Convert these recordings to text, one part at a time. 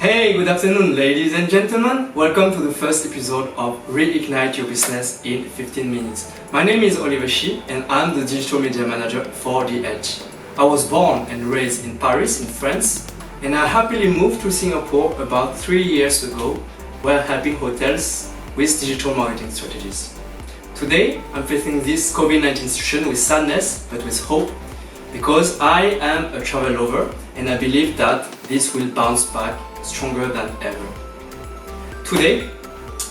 Hey, good afternoon, ladies and gentlemen. Welcome to the first episode of Reignite Your Business in 15 minutes. My name is Oliver Shi and I'm the digital media manager for The Edge. I was born and raised in Paris, in France, and I happily moved to Singapore about 3 years ago while helping hotels with digital marketing strategies. Today, I'm facing this COVID-19 situation with sadness but with hope because I am a travel lover and I believe that this will bounce back stronger than ever. Today,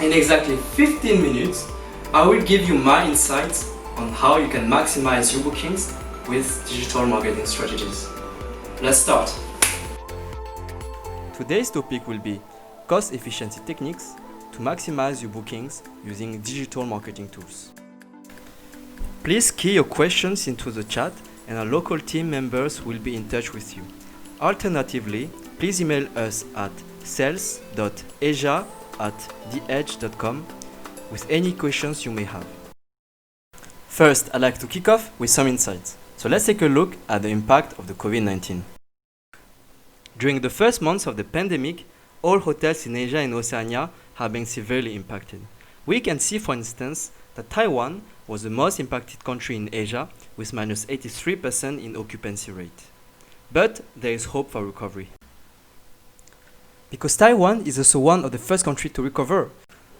in exactly 15 minutes, I will give you my insights on how you can maximize your bookings with digital marketing strategies. Let's start. Today's topic will be cost efficiency techniques to maximize your bookings using digital marketing tools. Please key your questions into the chat and our local team members will be in touch with you. Alternatively, please email us at sales.asia@theedge.com with any questions you may have. First, I'd like to kick off with some insights. So let's take a look at the impact of the COVID-19. During the first months of the pandemic, all hotels in Asia and Oceania have been severely impacted. We can see, for instance, that Taiwan was the most impacted country in Asia with minus 83% in occupancy rate. But there is hope for recovery. Because Taiwan is also one of the first countries to recover.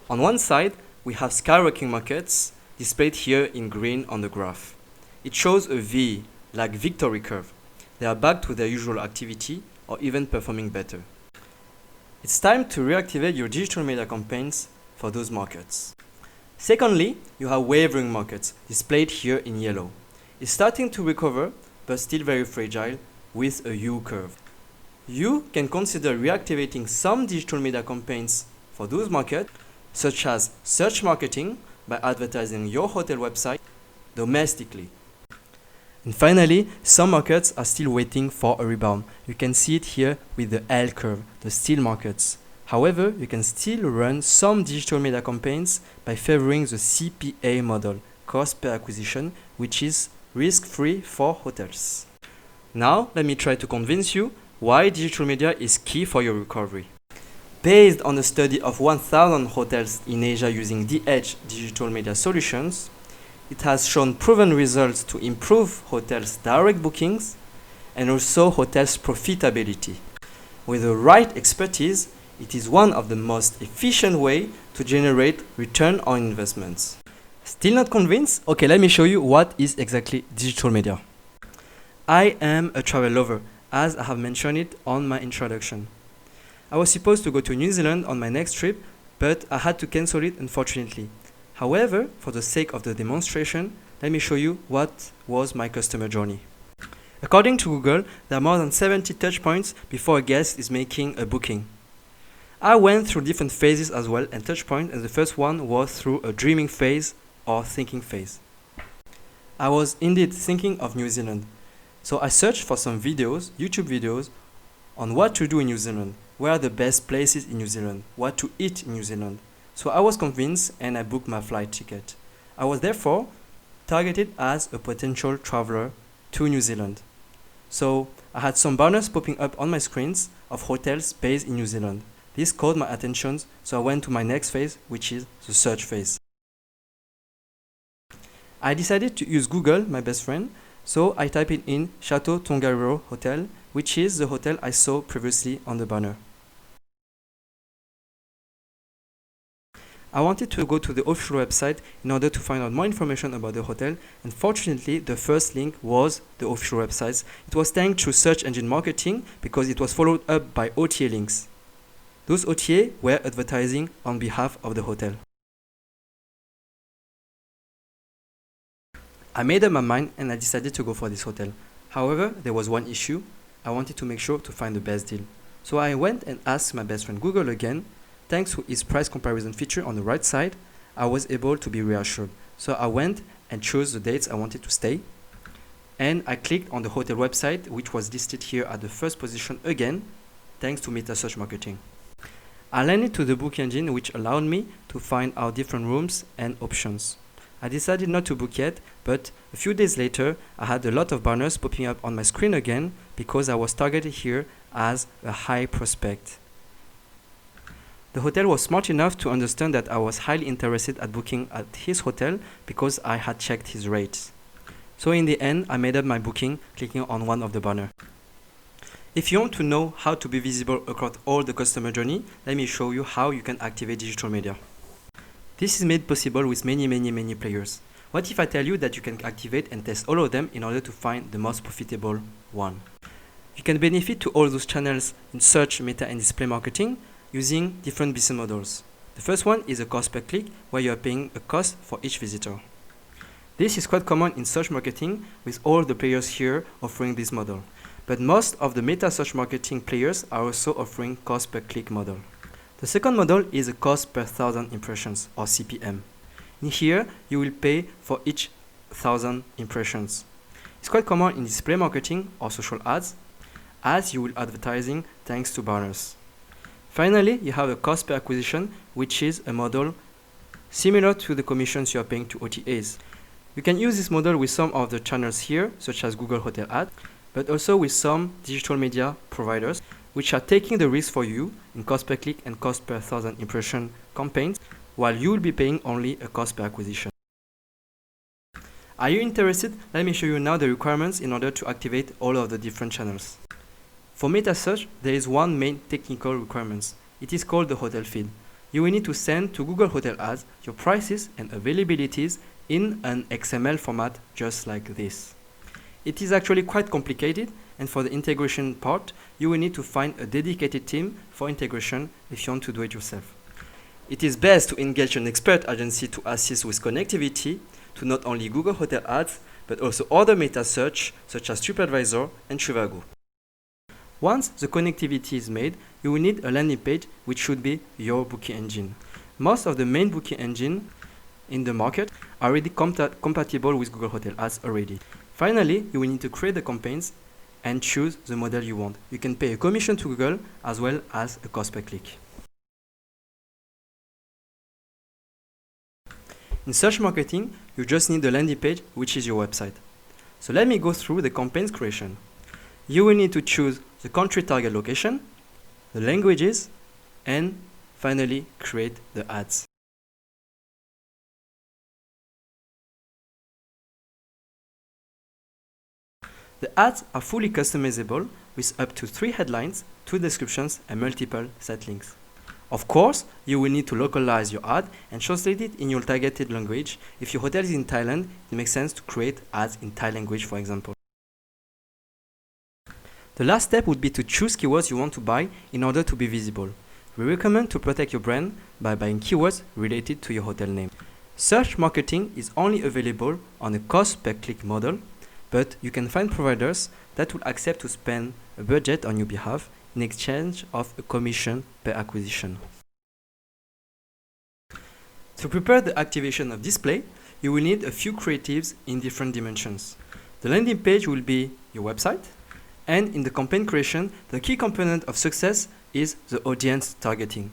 On one side, we have skyrocketing markets displayed here in green on the graph. It shows a V, like victory curve. They are back to their usual activity or even performing better. It's time to reactivate your digital media campaigns for those markets. Secondly, you have wavering markets displayed here in yellow. It's starting to recover, but still very fragile with a U curve. You can consider reactivating some digital media campaigns for those markets, such as search marketing by advertising your hotel website domestically. And finally, some markets are still waiting for a rebound. You can see it here with the L curve, the still markets. However, you can still run some digital media campaigns by favoring the CPA model, cost per acquisition, which is risk-free for hotels. Now, let me try to convince you why digital media is key for your recovery. Based on a study of 1,000 hotels in Asia using The Edge digital media solutions, it has shown proven results to improve hotels' direct bookings and also hotels' profitability. With the right expertise, it is one of the most efficient ways to generate return on investments. Still not convinced? Okay, let me show you what is exactly digital media. I am a travel lover, as I have mentioned it on my introduction. I was supposed to go to New Zealand on my next trip, but I had to cancel it unfortunately. However, for the sake of the demonstration, let me show you what was my customer journey. According to Google, there are more than 70 touch points before a guest is making a booking. I went through different phases as well and touch points, and the first one was through a dreaming phase or thinking phase. I was indeed thinking of New Zealand. So I searched for some videos, YouTube videos, on what to do in New Zealand, where are the best places in New Zealand, what to eat in New Zealand. So I was convinced and I booked my flight ticket. I was therefore targeted as a potential traveler to New Zealand. So I had some banners popping up on my screens of hotels based in New Zealand. This caught my attention, so I went to my next phase, which is the search phase. I decided to use Google, my best friend, so I typed in Chateau Tongariro Hotel, which is the hotel I saw previously on the banner. I wanted to go to the official website in order to find out more information about the hotel, and fortunately the first link was the official website. It was thanks to search engine marketing because it was followed up by OTA links. Those OTA were advertising on behalf of the hotel. I made up my mind and I decided to go for this hotel. However, there was one issue. I wanted to make sure to find the best deal. So I went and asked my best friend Google again. Thanks to his price comparison feature on the right side, I was able to be reassured. So I went and chose the dates I wanted to stay. And I clicked on the hotel website, which was listed here at the first position again, thanks to meta search marketing. I landed to the book engine, which allowed me to find out different rooms and options. I decided not to book yet, but a few days later, I had a lot of banners popping up on my screen again because I was targeted here as a high prospect. The hotel was smart enough to understand that I was highly interested at booking at his hotel because I had checked his rates. So in the end, I made up my booking clicking on one of the banners. If you want to know how to be visible across all the customer journey, let me show you how you can activate digital media. This is made possible with many players. What if I tell you that you can activate and test all of them in order to find the most profitable one? You can benefit to all those channels in search, meta, and display marketing using different business models. The first one is a cost per click, where you are paying a cost for each visitor. This is quite common in search marketing, with all the players here offering this model. But most of the meta search marketing players are also offering cost per click model. The second model is a cost per 1,000 impressions, or CPM. In here, you will pay for each 1,000 impressions. It's quite common in display marketing or social ads, as you will advertising thanks to banners. Finally, you have a cost per acquisition, which is a model similar to the commissions you are paying to OTAs. You can use this model with some of the channels here, such as Google Hotel Ads, but also with some digital media providers, which are taking the risk for you in cost per click and cost per 1,000 impression campaigns, while you will be paying only a cost per acquisition. Are you interested? Let me show you now the requirements in order to activate all of the different channels. For meta search, there is one main technical requirement. It is called the hotel feed. You will need to send to Google Hotel Ads your prices and availabilities in an XML format just like this. It is actually quite complicated, and for the integration part, you will need to find a dedicated team for integration if you want to do it yourself. It is best to engage an expert agency to assist with connectivity to not only Google Hotel Ads, but also other meta search such as TripAdvisor and Trivago. Once the connectivity is made, you will need a landing page which should be your booking engine. Most of the main booking engines in the market are already compatible with Google Hotel Ads already. Finally, you will need to create the campaigns and choose the model you want. You can pay a commission to Google as well as a cost per click. In search marketing, you just need the landing page, which is your website. So let me go through the campaigns creation. You will need to choose the country target location, the languages, and finally create the ads. The ads are fully customizable with up to 3 headlines, 2 descriptions, and multiple set links. Of course, you will need to localize your ad and translate it in your targeted language. If your hotel is in Thailand, it makes sense to create ads in Thai language, for example. The last step would be to choose keywords you want to buy in order to be visible. We recommend to protect your brand by buying keywords related to your hotel name. Search marketing is only available on a cost per click model, but you can find providers that will accept to spend a budget on your behalf in exchange of a commission per acquisition. To prepare the activation of display, you will need a few creatives in different dimensions. The landing page will be your website, and in the campaign creation, the key component of success is the audience targeting.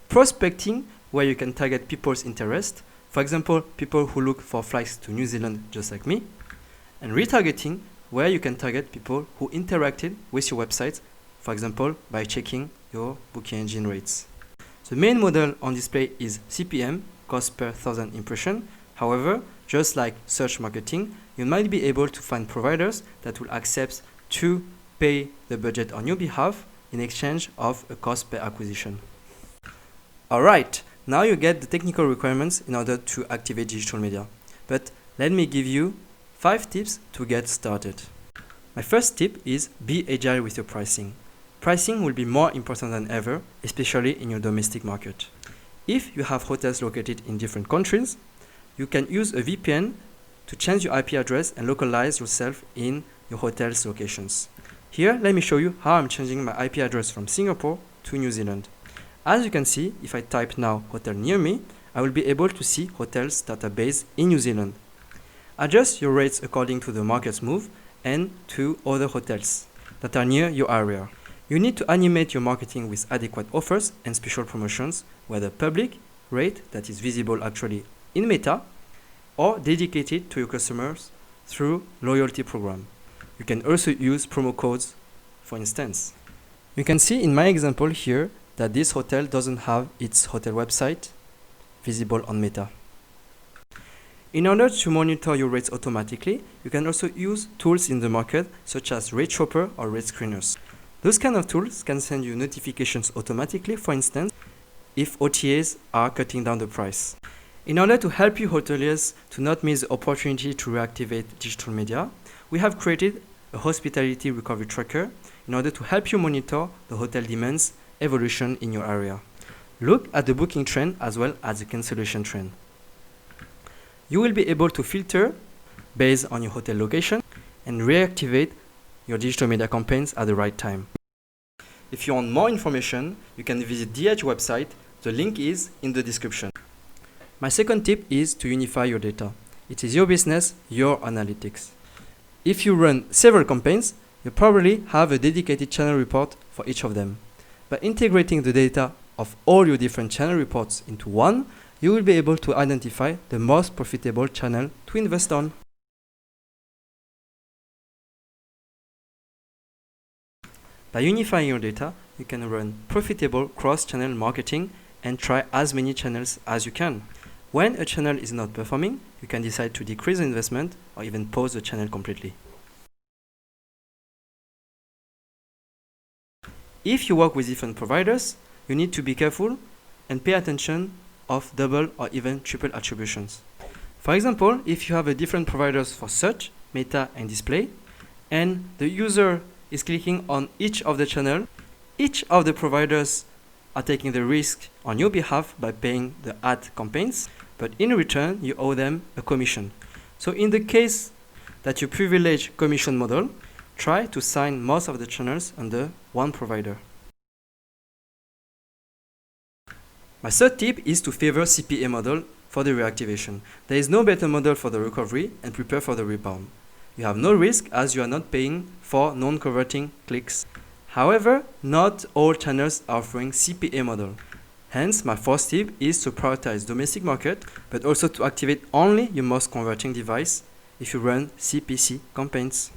Prospecting, where you can target people's interest, for example, people who look for flights to New Zealand just like me, and retargeting, where you can target people who interacted with your website, for example, by checking your booking engine rates. The main model on display is CPM, cost per 1,000 impression. However, just like search marketing, you might be able to find providers that will accept to pay the budget on your behalf in exchange of a cost per acquisition. Alright, now you get the technical requirements in order to activate digital media. But let me give you 5 tips to get started. My first tip is be agile with your pricing. Pricing will be more important than ever, especially in your domestic market. If you have hotels located in different countries, you can use a VPN to change your IP address and localize yourself in your hotel's locations. Here, let me show you how I'm changing my IP address from Singapore to New Zealand. As you can see, if I type now hotel near me, I will be able to see hotels that are based in New Zealand. Adjust your rates according to the market's move and to other hotels that are near your area. You need to animate your marketing with adequate offers and special promotions, whether public, rate that is visible actually in Meta, or dedicated to your customers through loyalty program. You can also use promo codes, for instance. You can see in my example here that this hotel doesn't have its hotel website visible on Meta. In order to monitor your rates automatically, you can also use tools in the market such as Rate Shopper or Rate Screeners. Those kind of tools can send you notifications automatically, for instance, if OTAs are cutting down the price. In order to help you hoteliers to not miss the opportunity to reactivate digital media, we have created a hospitality recovery tracker in order to help you monitor the hotel demand's evolution in your area. Look at the booking trend as well as the cancellation trend. You will be able to filter based on your hotel location and reactivate your digital media campaigns at the right time. If you want more information, you can visit the Edge website. The link is in the description. My second tip is to unify your data. It is your business, your analytics. If you run several campaigns, you probably have a dedicated channel report for each of them. By integrating the data of all your different channel reports into one, you will be able to identify the most profitable channel to invest on. By unifying your data, you can run profitable cross-channel marketing and try as many channels as you can. When a channel is not performing, you can decide to decrease the investment or even pause the channel completely. If you work with different providers, you need to be careful and pay attention of double or even triple attributions. For example, if you have a different providers for search, meta and display, and the user is clicking on each of the channel, each of the providers are taking the risk on your behalf by paying the ad campaigns, but in return you owe them a commission. So in the case that you privilege commission model, try to sign most of the channels under one provider. My third tip is to favor CPA model for the reactivation. There is no better model for the recovery and prepare for the rebound. You have no risk as you are not paying for non-converting clicks. However, not all channels are offering CPA model. Hence, my fourth tip is to prioritize domestic market, but also to activate only your most converting device if you run CPC campaigns.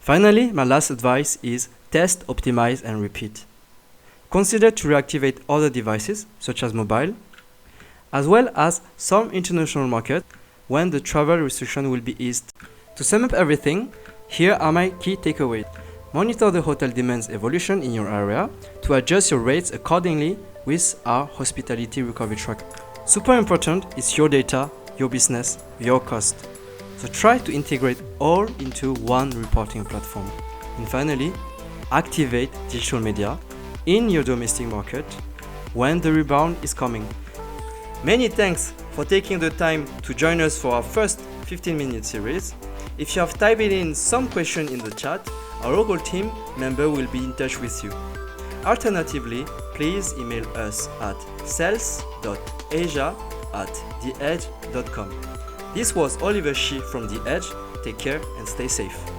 Finally, my last advice is test, optimize, and repeat. Consider to reactivate other devices, such as mobile, as well as some international markets when the travel restriction will be eased. To sum up everything, here are my key takeaways. Monitor the hotel demand's evolution in your area to adjust your rates accordingly with our hospitality recovery tracker. Super important is your data, your business, your cost. So try to integrate all into one reporting platform. And finally, activate digital media in your domestic market when the rebound is coming. Many thanks for taking the time to join us for our first 15-minute series. If you have typed in some question in the chat, our local team member will be in touch with you. Alternatively, please email us at sales.asia@theedge.com. This was Oliver Shi from The Edge. Take care and stay safe.